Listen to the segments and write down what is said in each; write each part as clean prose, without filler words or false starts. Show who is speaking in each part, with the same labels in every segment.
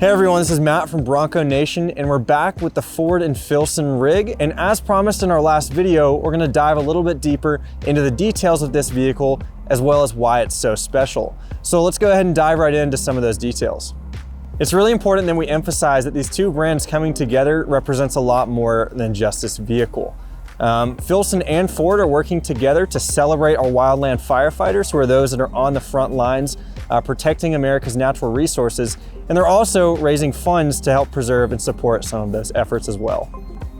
Speaker 1: Hey everyone, this is Matt from Bronco Nation, and we're back with the Ford and Filson rig. And as promised in our last video, we're gonna dive a little bit deeper into the details of this vehicle, as well as why it's so special. So let's go ahead and dive right into some of those details. It's really important that we emphasize that these two brands coming together represents a lot more than just this vehicle. Filson and Ford are working together to celebrate our wildland firefighters, who are those that are on the front lines protecting America's natural resources, and they're also raising funds to help preserve and support some of those efforts as well.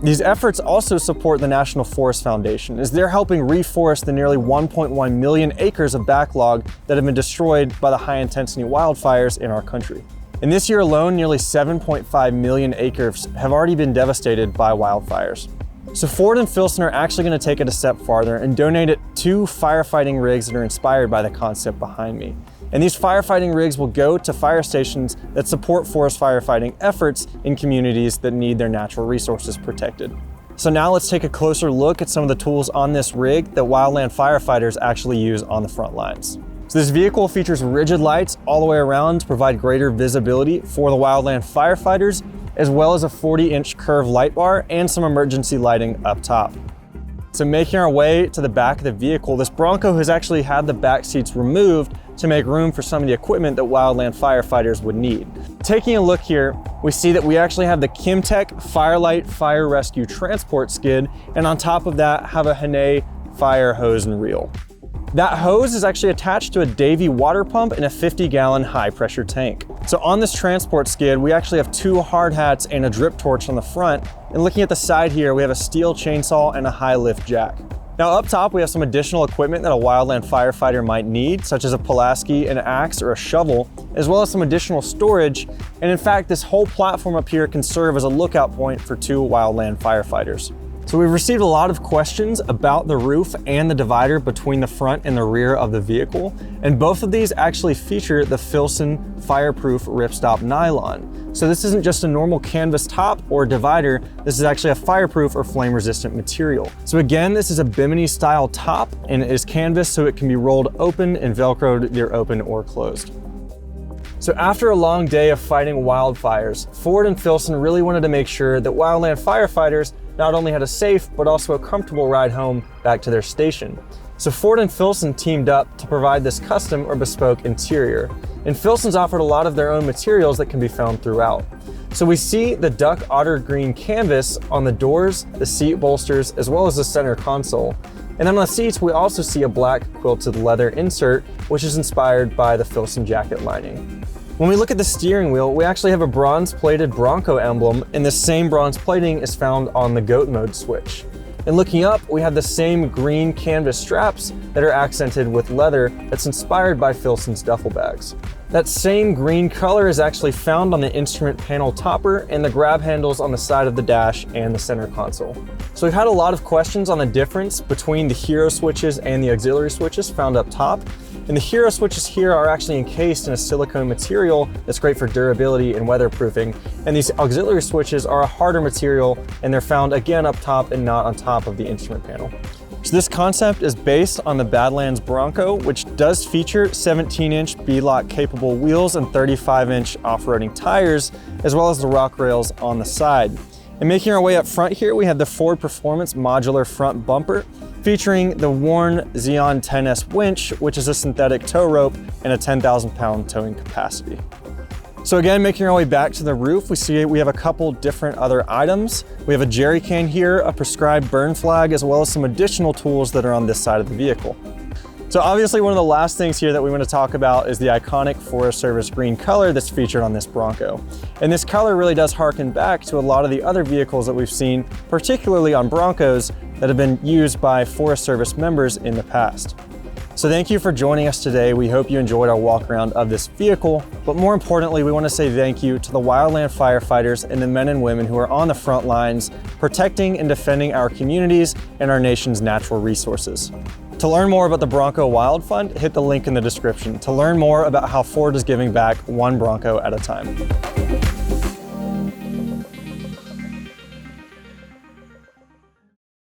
Speaker 1: These efforts also support the National Forest Foundation, as they're helping reforest the nearly 1.1 million acres of backlog that have been destroyed by the high-intensity wildfires in our country. In this year alone, nearly 7.5 million acres have already been devastated by wildfires. So Ford and Filson are actually going to take it a step farther and donate it 2 firefighting rigs that are inspired by the concept behind me. And these firefighting rigs will go to fire stations that support forest firefighting efforts in communities that need their natural resources protected. So now let's take a closer look at some of the tools on this rig that wildland firefighters actually use on the front lines. So this vehicle features rigid lights all the way around to provide greater visibility for the wildland firefighters, as well as a 40-inch curved light bar and some emergency lighting up top. So making our way to the back of the vehicle, this Bronco has actually had the back seats removed to make room for some of the equipment that wildland firefighters would need. Taking a look here, we see that we actually have the Kimtech Firelight Fire Rescue Transport Skid, and on top of that have a Hene fire hose and reel. That hose is actually attached to a Davy water pump and a 50-gallon high-pressure tank. So on this transport skid, we actually have 2 hard hats and a drip torch on the front. And looking at the side here, we have a steel chainsaw and a high-lift jack. Now up top, we have some additional equipment that a wildland firefighter might need, such as a Pulaski, an axe, or a shovel, as well as some additional storage. And in fact, this whole platform up here can serve as a lookout point for 2 wildland firefighters. So we've received a lot of questions about the roof and the divider between the front and the rear of the vehicle, and both of these actually feature the Filson fireproof ripstop nylon. So this isn't just a normal canvas top or divider, this is actually a fireproof or flame resistant material. So again, this is a bimini style top, and it is canvas so it can be rolled open and velcroed either open or closed. So after a long day of fighting wildfires, Ford and Filson really wanted to make sure that wildland firefighters not only had a safe, but also a comfortable ride home back to their station. So Ford and Filson teamed up to provide this custom or bespoke interior. And Filson's offered a lot of their own materials that can be found throughout. So we see the duck otter green canvas on the doors, the seat bolsters, as well as the center console. And then on the seats, we also see a black quilted leather insert, which is inspired by the Filson jacket lining. When we look at the steering wheel, we actually have a bronze-plated Bronco emblem, and this same bronze plating is found on the goat mode switch. And looking up, we have the same green canvas straps that are accented with leather that's inspired by Filson's duffel bags. That same green color is actually found on the instrument panel topper and the grab handles on the side of the dash and the center console. So we've had a lot of questions on the difference between the hero switches and the auxiliary switches found up top. And the hero switches here are actually encased in a silicone material that's great for durability and weatherproofing. And these auxiliary switches are a harder material, and they're found again up top and not on top of the instrument panel. So this concept is based on the Badlands Bronco, which does feature 17-inch B-lock capable wheels and 35-inch off-roading tires, as well as the rock rails on the side. And making our way up front here, we have the Ford Performance modular front bumper, featuring the worn Xeon 10S winch, which is a synthetic tow rope and a 10,000-pound towing capacity. So again, making our way back to the roof, we see we have a couple different other items. We have a jerry can here, a prescribed burn flag, as well as some additional tools that are on this side of the vehicle. So obviously one of the last things here that we want to talk about is the iconic Forest Service green color that's featured on this Bronco. And this color really does harken back to a lot of the other vehicles that we've seen, particularly on Broncos, that have been used by Forest Service members in the past. So thank you for joining us today. We hope you enjoyed our walk around of this vehicle, but more importantly, we want to say thank you to the wildland firefighters and the men and women who are on the front lines, protecting and defending our communities and our nation's natural resources. To learn more about the Bronco Wild Fund, hit the link in the description to learn more about how Ford is giving back 1 Bronco at a time.